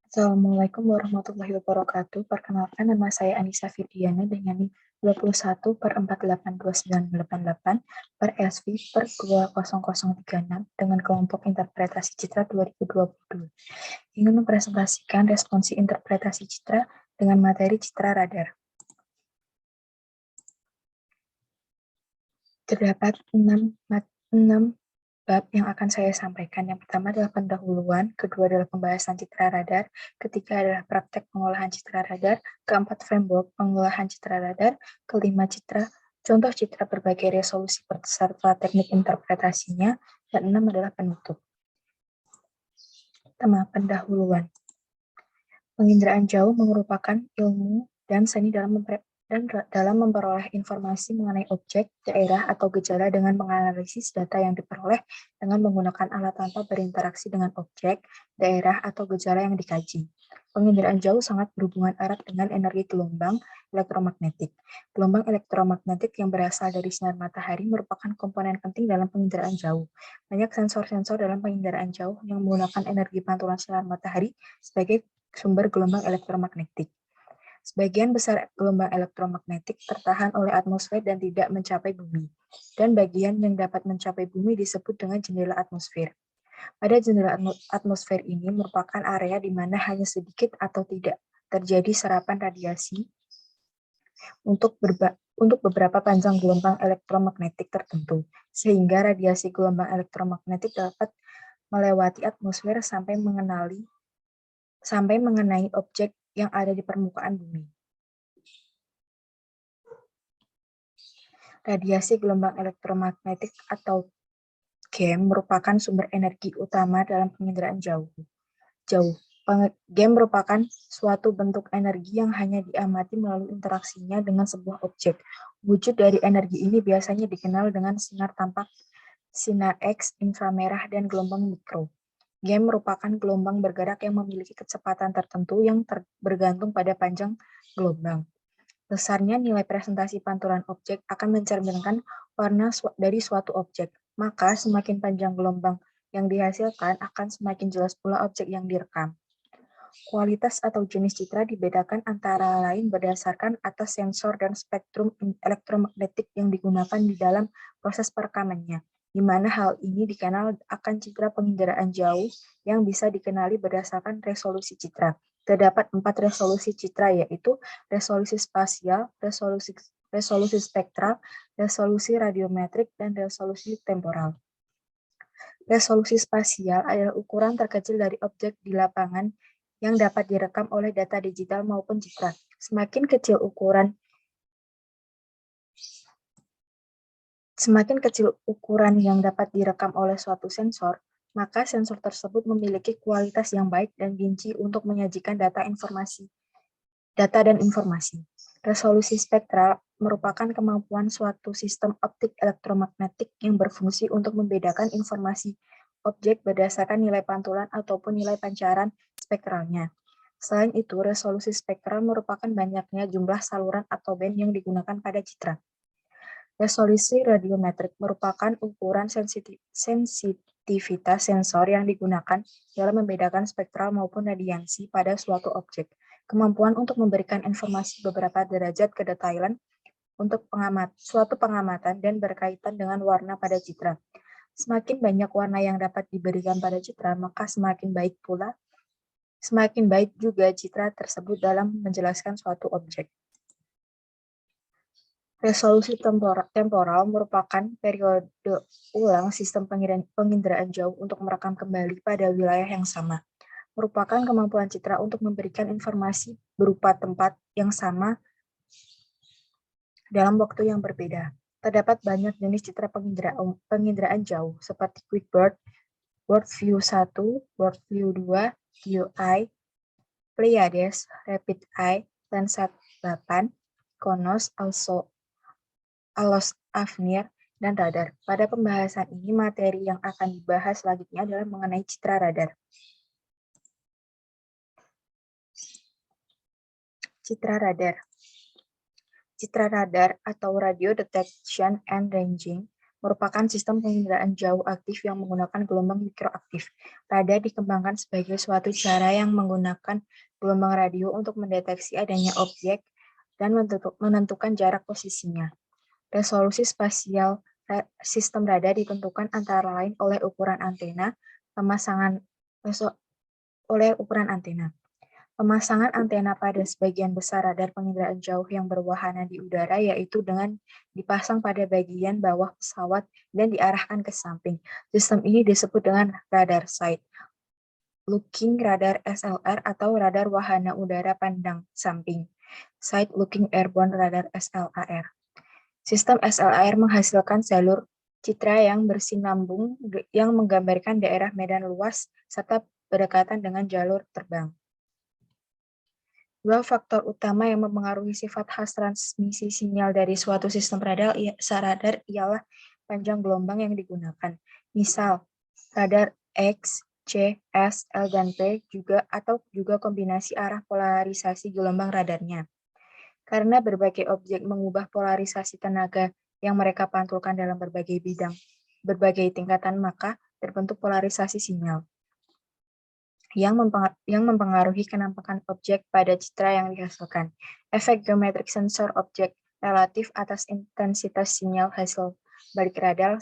Assalamualaikum warahmatullahi wabarakatuh. Perkenalkan, nama saya Anissa Fidiana dengan NIM 21/482988 per SV per 20036 dengan kelompok interpretasi citra 2022. Ingin mempresentasikan responsi interpretasi citra dengan materi citra radar. Terdapat 6 bab yang akan saya sampaikan. Yang pertama adalah pendahuluan, kedua adalah pembahasan citra radar, ketiga adalah praktek pengolahan citra radar, keempat framework pengolahan citra radar, kelima contoh citra berbagai resolusi serta teknik interpretasinya, dan 6 adalah penutup. Tema pendahuluan. Penginderaan jauh merupakan ilmu dan seni dalam memperoleh informasi mengenai objek, daerah, atau gejala dengan menganalisis data yang diperoleh dengan menggunakan alat tanpa berinteraksi dengan objek, daerah, atau gejala yang dikaji. Penginderaan jauh sangat berhubungan erat dengan energi gelombang elektromagnetik. Gelombang elektromagnetik yang berasal dari sinar matahari merupakan komponen penting dalam penginderaan jauh. Banyak sensor-sensor dalam penginderaan jauh yang menggunakan energi pantulan sinar matahari sebagai sumber gelombang elektromagnetik. Sebagian besar gelombang elektromagnetik tertahan oleh atmosfer dan tidak mencapai bumi, dan bagian yang dapat mencapai bumi disebut dengan jendela atmosfer. Pada jendela atmosfer ini merupakan area di mana hanya sedikit atau tidak terjadi serapan radiasi untuk beberapa panjang gelombang elektromagnetik tertentu, sehingga radiasi gelombang elektromagnetik dapat melewati atmosfer sampai mengenai objek yang ada di permukaan bumi. Radiasi gelombang elektromagnetik atau GAM merupakan sumber energi utama dalam penginderaan jauh. GAM merupakan suatu bentuk energi yang hanya diamati melalui interaksinya dengan sebuah objek. Wujud dari energi ini biasanya dikenal dengan sinar tampak, sinar X, inframerah, dan gelombang mikro. GAM merupakan gelombang bergerak yang memiliki kecepatan tertentu yang bergantung pada panjang gelombang. Besarnya nilai presentasi pantulan objek akan mencerminkan warna dari suatu objek. Maka semakin panjang gelombang yang dihasilkan akan semakin jelas pula objek yang direkam. Kualitas atau jenis citra dibedakan antara lain berdasarkan atas sensor dan spektrum elektromagnetik yang digunakan di dalam proses perekamannya, di mana hal ini dikenal akan citra penginderaan jauh yang bisa dikenali berdasarkan resolusi citra. Terdapat 4 resolusi citra, yaitu resolusi spasial, resolusi spektral, resolusi radiometrik, dan resolusi temporal. Resolusi spasial adalah ukuran terkecil dari objek di lapangan yang dapat direkam oleh data digital maupun citra. Semakin kecil ukuran yang dapat direkam oleh suatu sensor, maka sensor tersebut memiliki kualitas yang baik dan rinci untuk menyajikan data dan informasi. Resolusi spektral merupakan kemampuan suatu sistem optik elektromagnetik yang berfungsi untuk membedakan informasi objek berdasarkan nilai pantulan ataupun nilai pancaran spektralnya. Selain itu, resolusi spektral merupakan banyaknya jumlah saluran atau band yang digunakan pada citra. Resolusi radiometrik merupakan ukuran sensitivitas sensor yang digunakan dalam membedakan spektral maupun radiansi pada suatu objek. Kemampuan untuk memberikan informasi beberapa derajat kedetailan untuk suatu pengamatan dan berkaitan dengan warna pada citra. Semakin banyak warna yang dapat diberikan pada citra, maka semakin baik juga citra tersebut dalam menjelaskan suatu objek. Resolusi temporal merupakan periode ulang sistem penginderaan jauh untuk merekam kembali pada wilayah yang sama. Merupakan kemampuan citra untuk memberikan informasi berupa tempat yang sama dalam waktu yang berbeda. Terdapat banyak jenis citra penginderaan jauh, seperti Quick Bird, World View 1, World View 2, View Eye, Pleiades, Rapid Eye, Landsat 8, Konos, Alos Afnir, dan radar. Pada pembahasan ini, materi yang akan dibahas selanjutnya adalah mengenai citra radar. Citra radar. Citra radar atau radio detection and ranging merupakan sistem penginderaan jauh aktif yang menggunakan gelombang mikroaktif. Radar dikembangkan sebagai suatu cara yang menggunakan gelombang radio untuk mendeteksi adanya objek dan menentukan jarak posisinya. Resolusi spasial sistem radar ditentukan antara lain oleh ukuran antena, Pemasangan antena pada sebagian besar radar penginderaan jauh yang berwahana di udara, yaitu dengan dipasang pada bagian bawah pesawat dan diarahkan ke samping. Sistem ini disebut dengan radar side looking radar SLR atau radar wahana udara pandang samping, side looking airborne radar SLAR. Sistem SLAR menghasilkan jalur citra yang bersinambung yang menggambarkan daerah medan luas serta berdekatan dengan jalur terbang. Dua faktor utama yang mempengaruhi sifat khas transmisi sinyal dari suatu sistem radar ialah panjang gelombang yang digunakan. Misal, radar X, C, S, L, dan P juga kombinasi arah polarisasi gelombang radarnya. Karena berbagai objek mengubah polarisasi tenaga yang mereka pantulkan dalam berbagai berbagai tingkatan, maka terbentuk polarisasi sinyal yang mempengaruhi kenampakan objek pada citra yang dihasilkan. Efek geometrik sensor objek relatif atas intensitas sinyal hasil balik radar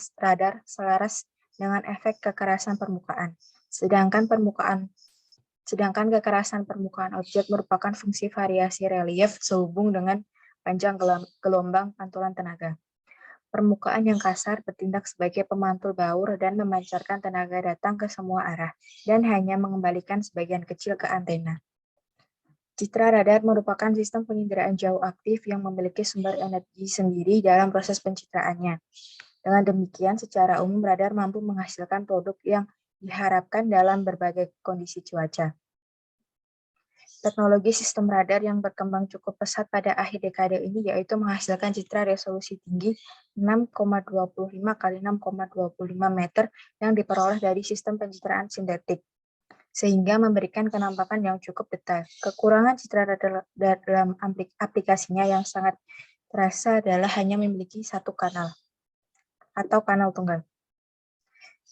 selaras dengan efek kekerasan permukaan. Sedangkan kekerasan permukaan objek merupakan fungsi variasi relief sehubung dengan panjang gelombang pantulan tenaga. Permukaan yang kasar bertindak sebagai pemantul baur dan memancarkan tenaga datang ke semua arah, dan hanya mengembalikan sebagian kecil ke antena. Citra radar merupakan sistem penginderaan jauh aktif yang memiliki sumber energi sendiri dalam proses pencitraannya. Dengan demikian, secara umum radar mampu menghasilkan produk yang diharapkan dalam berbagai kondisi cuaca. Teknologi sistem radar yang berkembang cukup pesat pada akhir dekade ini yaitu menghasilkan citra resolusi tinggi 6,25 kali 6,25 meter yang diperoleh dari sistem pencitraan sintetik, sehingga memberikan kenampakan yang cukup detail. Kekurangan citra radar dalam aplikasinya yang sangat terasa adalah hanya memiliki satu kanal atau kanal tunggal.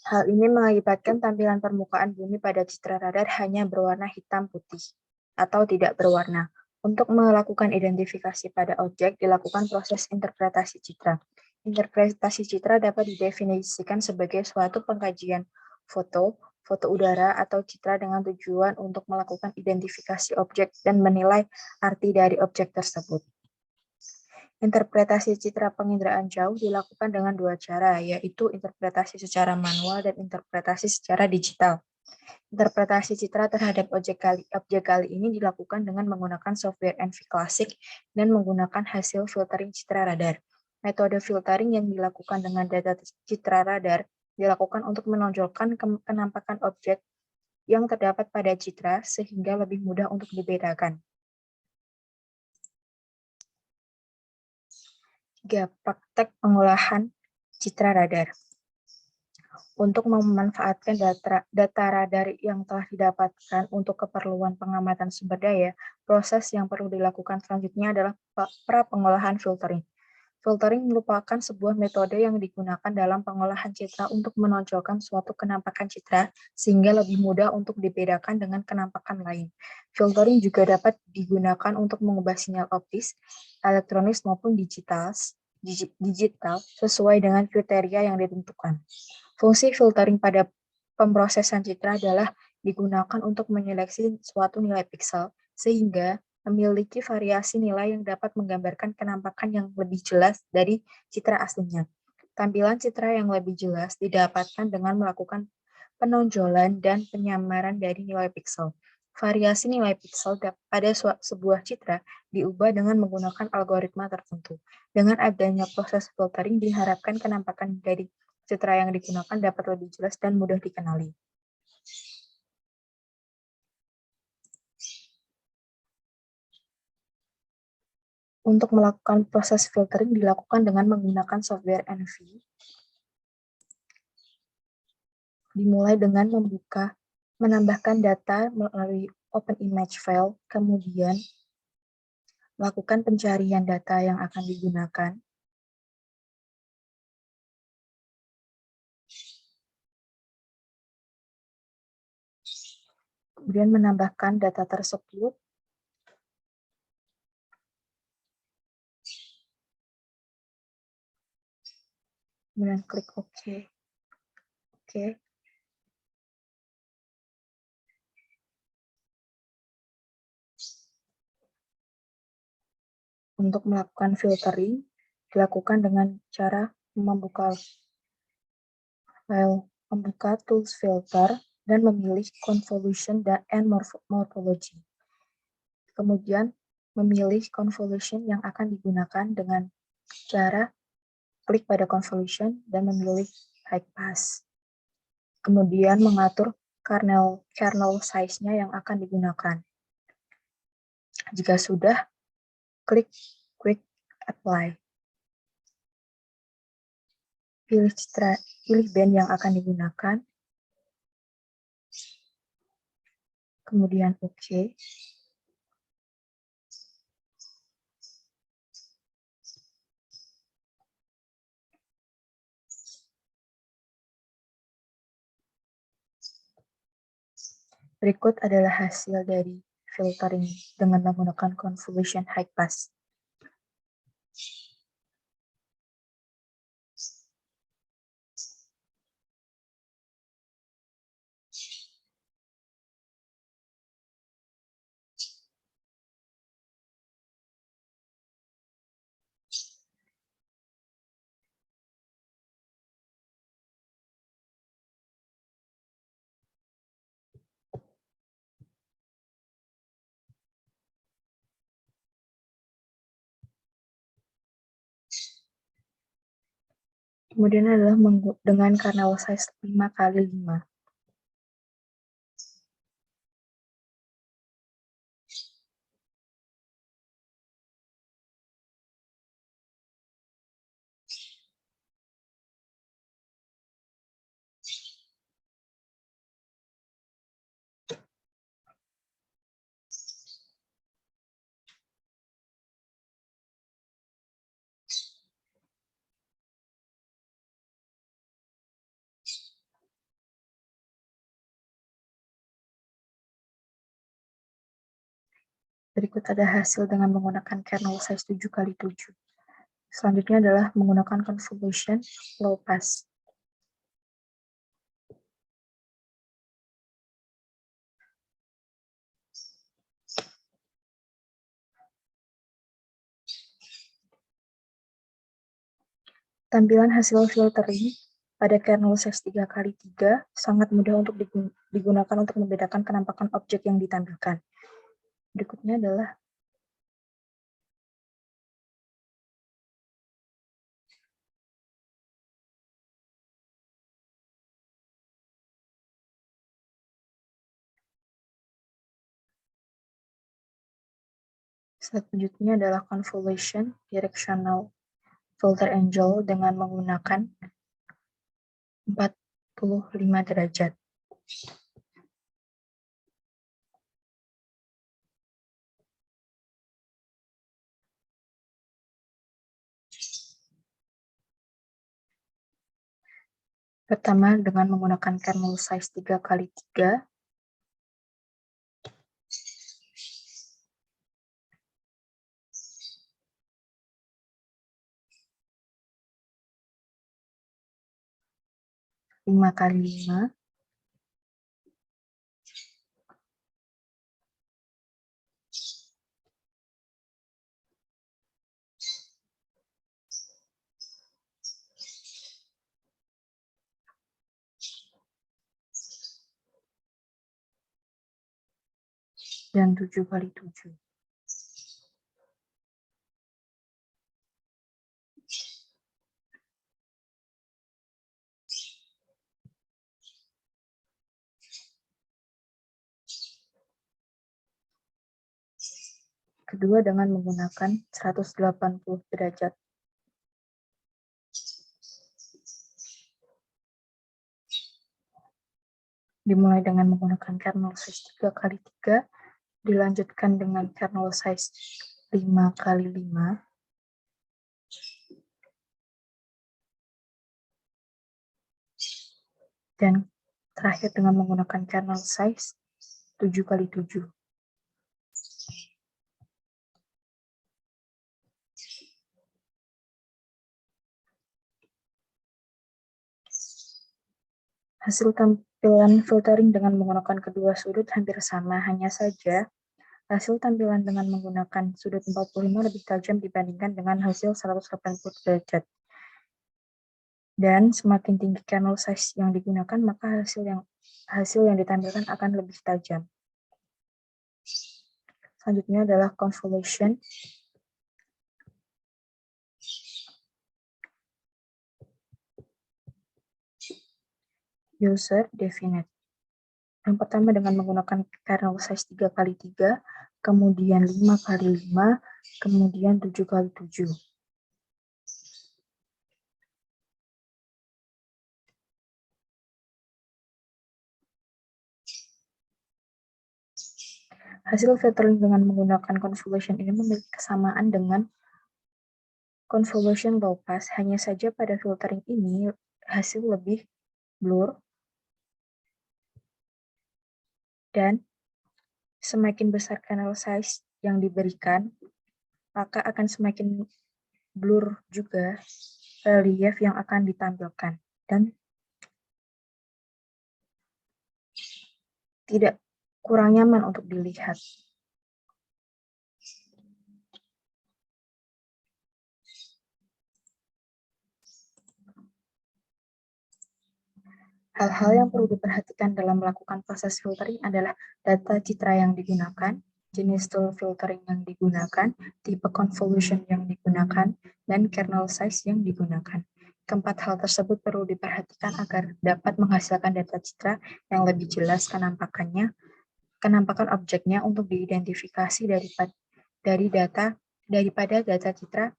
Hal ini mengakibatkan tampilan permukaan bumi pada citra radar hanya berwarna hitam putih atau tidak berwarna. Untuk melakukan identifikasi pada objek, dilakukan proses interpretasi citra. Interpretasi citra dapat didefinisikan sebagai suatu pengkajian foto udara, atau citra dengan tujuan untuk melakukan identifikasi objek dan menilai arti dari objek tersebut. Interpretasi citra penginderaan jauh dilakukan dengan dua cara, yaitu interpretasi secara manual dan interpretasi secara digital. Interpretasi citra terhadap objek kali ini dilakukan dengan menggunakan software NV Classic dan menggunakan hasil filtering citra radar. Metode filtering yang dilakukan dengan data citra radar dilakukan untuk menonjolkan kenampakan objek yang terdapat pada citra sehingga lebih mudah untuk dibedakan. 3. Praktek pengolahan citra radar. Untuk memanfaatkan data radar yang telah didapatkan untuk keperluan pengamatan sumber daya, proses yang perlu dilakukan selanjutnya adalah pra-pengolahan filtering. Filtering merupakan sebuah metode yang digunakan dalam pengolahan citra untuk menonjolkan suatu kenampakan citra sehingga lebih mudah untuk dibedakan dengan kenampakan lain. Filtering juga dapat digunakan untuk mengubah sinyal optis, elektronis maupun digital sesuai dengan kriteria yang ditentukan. Fungsi filtering pada pemrosesan citra adalah digunakan untuk menyeleksi suatu nilai piksel sehingga memiliki variasi nilai yang dapat menggambarkan kenampakan yang lebih jelas dari citra aslinya. Tampilan citra yang lebih jelas didapatkan dengan melakukan penonjolan dan penyamaran dari nilai piksel. Variasi nilai piksel pada sebuah citra diubah dengan menggunakan algoritma tertentu. Dengan adanya proses filtering diharapkan kenampakan dari citra yang digunakan dapat lebih jelas dan mudah dikenali. Untuk melakukan proses filtering dilakukan dengan menggunakan software NV. Dimulai dengan menambahkan data melalui open image file, kemudian melakukan pencarian data yang akan digunakan, Kemudian menambahkan data tersebut. Kemudian klik OK. Oke. Untuk melakukan filtering, dilakukan dengan cara membuka tools filter dan memilih convolution and morphology. Kemudian memilih convolution yang akan digunakan dengan cara klik pada convolution dan memilih high pass. Kemudian mengatur kernel size-nya yang akan digunakan. Jika sudah, klik Quick Apply. Pilih band yang akan digunakan. Kemudian OK. Berikut adalah hasil dari filtering dengan menggunakan convolution high pass. Kemudian adalah dengan kernel size 5x5. Berikut ada hasil dengan menggunakan kernel size 7x7. Selanjutnya adalah menggunakan convolution low pass. Tampilan hasil filtering pada kernel size 3x3 sangat mudah untuk digunakan untuk membedakan penampakan objek yang ditampilkan. Berikutnya adalah selanjutnya adalah convolution directional filter angle dengan menggunakan 45 derajat. Pertama dengan menggunakan kernel size 3x3. Lima kali 5. Dan 7x7. Kedua dengan menggunakan 180 derajat. Dimulai dengan menggunakan kernel size 3x3, dilanjutkan dengan kernel size 5x5, dan terakhir dengan menggunakan kernel size 7x7. Hasil tampilan filtering dengan menggunakan kedua sudut hampir sama, hanya saja hasil tampilan dengan menggunakan sudut 45 lebih tajam dibandingkan dengan hasil 180 derajat. Dan semakin tinggi kernel size yang digunakan, maka hasil yang ditampilkan akan lebih tajam. Selanjutnya adalah convolution. User definite. Yang pertama dengan menggunakan kernel size 3x3, kemudian 5x5, kemudian 7x7. Hasil filtering dengan menggunakan convolution ini memiliki kesamaan dengan convolution low pass, hanya saja pada filtering ini hasil lebih blur dan semakin besar kernel size yang diberikan, maka akan semakin blur juga relief yang akan ditampilkan dan tidak kurang nyaman untuk dilihat. Hal-hal yang perlu diperhatikan dalam melakukan proses filtering adalah data citra yang digunakan, jenis tool filtering yang digunakan, tipe convolution yang digunakan, dan kernel size yang digunakan. Keempat hal tersebut perlu diperhatikan agar dapat menghasilkan data citra yang lebih jelas kenampakan objeknya untuk diidentifikasi daripada data citra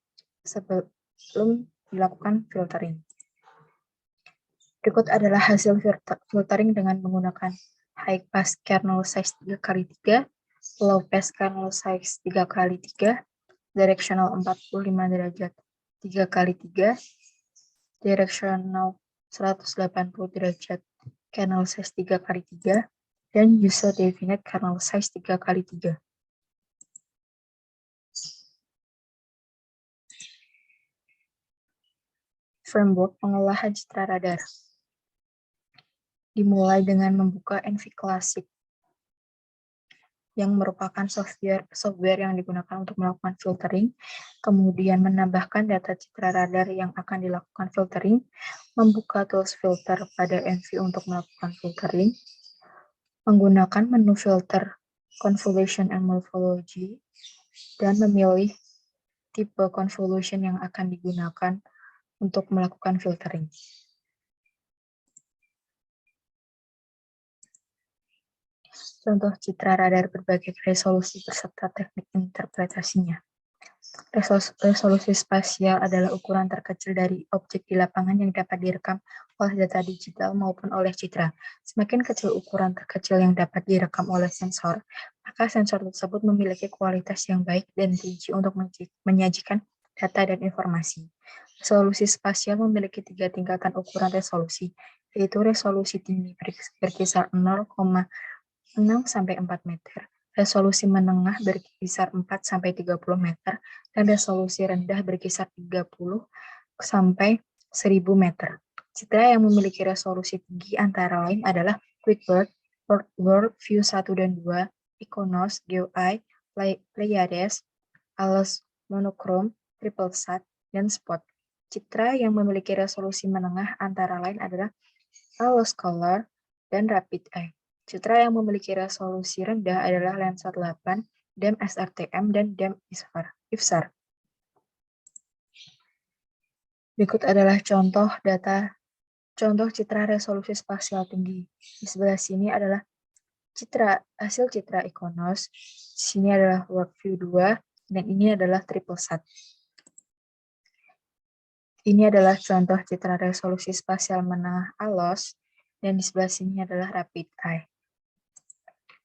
sebelum dilakukan filtering. Berikut adalah hasil filtering dengan menggunakan high pass kernel size 3x3, low pass kernel size 3x3, directional 45 derajat 3x3, directional 180 derajat kernel size 3x3, dan user definite kernel size 3x3. Framework pengolahan citra radar. Dimulai dengan membuka NV Classic, yang merupakan software yang digunakan untuk melakukan filtering, kemudian menambahkan data citra radar yang akan dilakukan filtering, membuka tools filter pada NV untuk melakukan filtering, menggunakan menu filter convolution and morphology, dan memilih tipe convolution yang akan digunakan untuk melakukan filtering. Contoh citra radar berbagai resolusi beserta teknik interpretasinya. Resolusi spasial adalah ukuran terkecil dari objek di lapangan yang dapat direkam oleh data digital maupun oleh citra. Semakin kecil ukuran terkecil yang dapat direkam oleh sensor, maka sensor tersebut memiliki kualitas yang baik dan tinggi untuk menyajikan data dan informasi. Resolusi spasial memiliki 3 tingkatan ukuran resolusi, yaitu resolusi tinggi berkisar 0,6 sampai 4 meter, resolusi menengah berkisar 4 sampai 30 meter, dan resolusi rendah berkisar 30 sampai 1000 meter. Citra yang memiliki resolusi tinggi antara lain adalah QuickBird, World View 1 dan 2, Iconos, GeoEye, Pleiades, ALOS Monochrome, TripleSat, dan Spot. Citra yang memiliki resolusi menengah antara lain adalah ALOS Color dan Rapid Eye. Citra yang memiliki resolusi rendah adalah Landsat 8, DEM SRTM, dan DEM IFSAR. Berikut adalah contoh citra resolusi spasial tinggi. Di sebelah sini adalah hasil citra Iconos, di sini adalah Worldview 2, dan ini adalah TripleSat. Ini adalah contoh citra resolusi spasial menengah ALOS, dan di sebelah sini adalah Rapid Eye.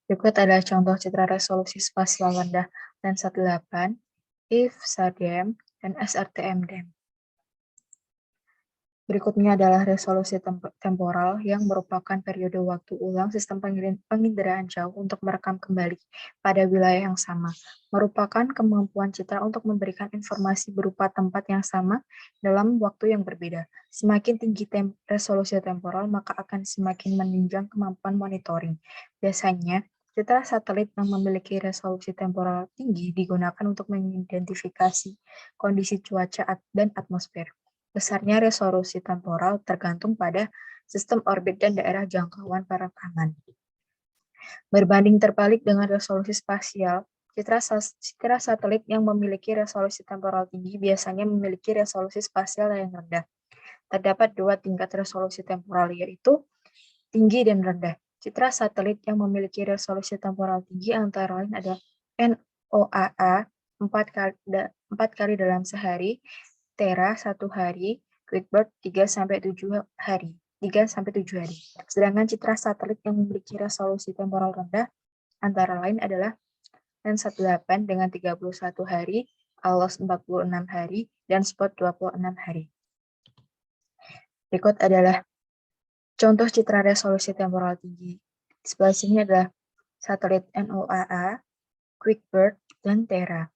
Berikut adalah contoh citra resolusi spasial rendah Landsat 8, IFSAR DEM, dan SRTM DEM. Berikutnya adalah resolusi temporal yang merupakan periode waktu ulang sistem penginderaan jauh untuk merekam kembali pada wilayah yang sama, merupakan kemampuan citra untuk memberikan informasi berupa tempat yang sama dalam waktu yang berbeda. Semakin tinggi resolusi temporal, maka akan semakin menunjang kemampuan monitoring. Biasanya, citra satelit yang memiliki resolusi temporal tinggi digunakan untuk mengidentifikasi kondisi cuaca dan atmosfer. Besarnya resolusi temporal tergantung pada sistem orbit dan daerah jangkauan perekaman. Berbanding terbalik dengan resolusi spasial, citra satelit yang memiliki resolusi temporal tinggi biasanya memiliki resolusi spasial yang rendah. Terdapat dua tingkat resolusi temporal, yaitu tinggi dan rendah. Citra satelit yang memiliki resolusi temporal tinggi antara lain ada NOAA 4 kali dalam sehari, Tera 1 hari, QuickBird 3-7 hari. 3-7 hari. Sedangkan citra satelit yang memiliki resolusi temporal rendah antara lain adalah N18 dengan 31 hari, ALOS 46 hari, dan SPOT 26 hari. Berikut adalah contoh citra resolusi temporal tinggi. Di sebelah sini adalah satelit NOAA, QuickBird, dan Tera.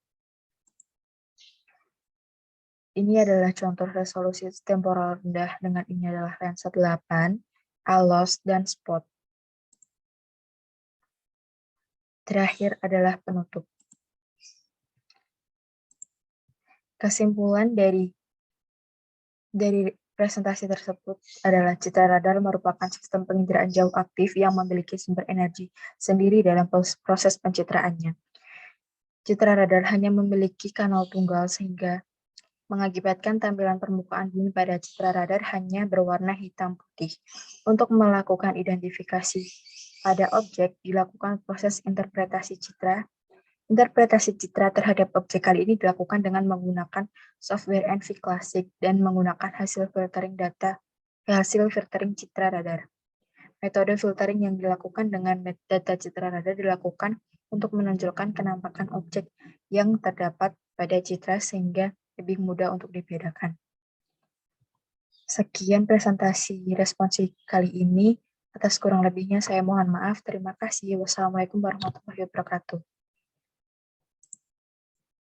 Ini adalah contoh resolusi temporal rendah dengan ini adalah lensa 8, ALOS, dan SPOT. Terakhir adalah penutup. Kesimpulan dari presentasi tersebut adalah citra radar merupakan sistem penginderaan jauh aktif yang memiliki sumber energi sendiri dalam proses pencitraannya. Citra radar hanya memiliki kanal tunggal sehingga mengakibatkan tampilan permukaan bumi pada citra radar hanya berwarna hitam putih. Untuk melakukan identifikasi pada objek, dilakukan proses interpretasi citra. Interpretasi citra terhadap objek kali ini dilakukan dengan menggunakan software NV Classic dan menggunakan hasil filtering citra radar. Metode filtering yang dilakukan dengan data citra radar dilakukan untuk menonjolkan kenampakan objek yang terdapat pada citra sehingga lebih mudah untuk dibedakan. Sekian presentasi responsif kali ini. Atas kurang lebihnya saya mohon maaf. Terima kasih. Wassalamualaikum warahmatullahi wabarakatuh.